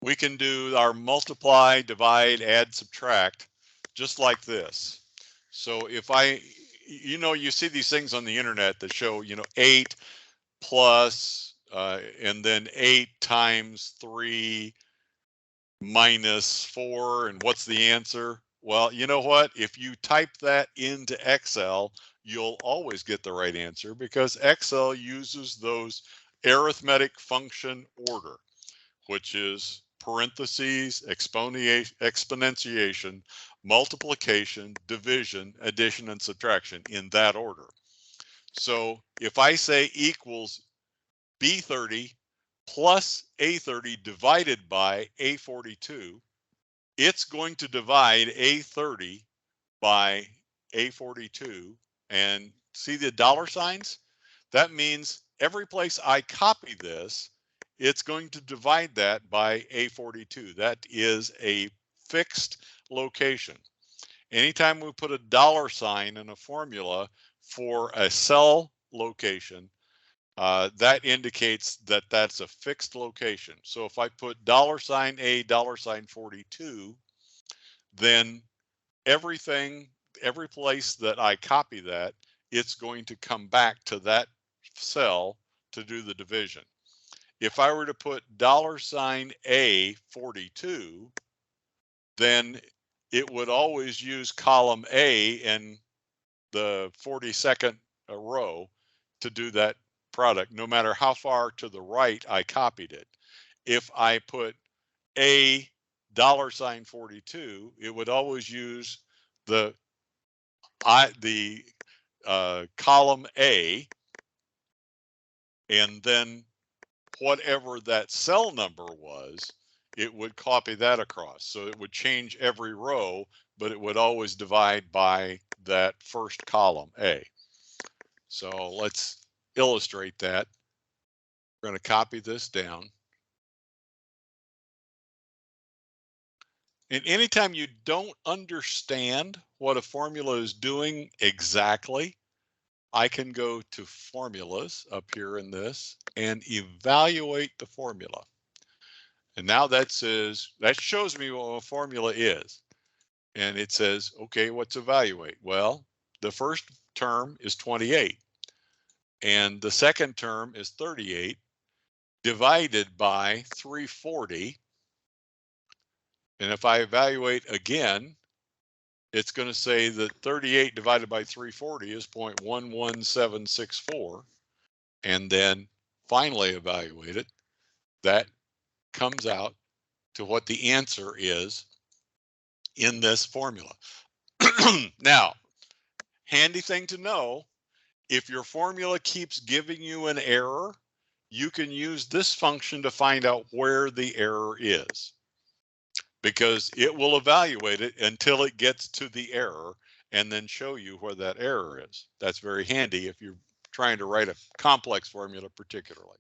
we can do our multiply, divide, add, subtract, just like this. So if you see these things on the internet that show, 8 plus, and then 8 times 3 minus 4, and what's the answer? Well, you know what? If you type that into Excel, you'll always get the right answer because Excel uses those arithmetic function order, which is parentheses, exponentiation, multiplication, division, addition, and subtraction in that order. So if I say equals B30 plus A30 divided by A42, it's going to divide A30 by A42. And see the dollar signs? That means every place I copy this, it's going to divide that by A42. That is a fixed location. Anytime we put a dollar sign in a formula for a cell location, that indicates that that's a fixed location. So if I put $A, $42, then every place that I copy that, it's going to come back to that cell to do the division. If I were to put $A42, then it would always use column A in the 42nd row to do that product, no matter how far to the right I copied it. If I put $42, it would always use the column A, and then whatever that cell number was, it would copy that across. So it would change every row, but it would always divide by that first column, A. So let's illustrate that. We're going to copy this down. And anytime you don't understand what a formula is doing exactly, I can go to formulas up here in this and evaluate the formula. And now that shows me what a formula is. And it says, okay, what's evaluate? Well, the first term is 28. And the second term is 38 divided by 340. And if I evaluate again, it's going to say that 38 divided by 340 is 0.11764. And then finally evaluate it. That comes out to what the answer is in this formula. Now, handy thing to know, if your formula keeps giving you an error, you can use this function to find out where the error is, because it will evaluate it until it gets to the error and then show you where that error is. That's very handy if you're trying to write a complex formula particularly.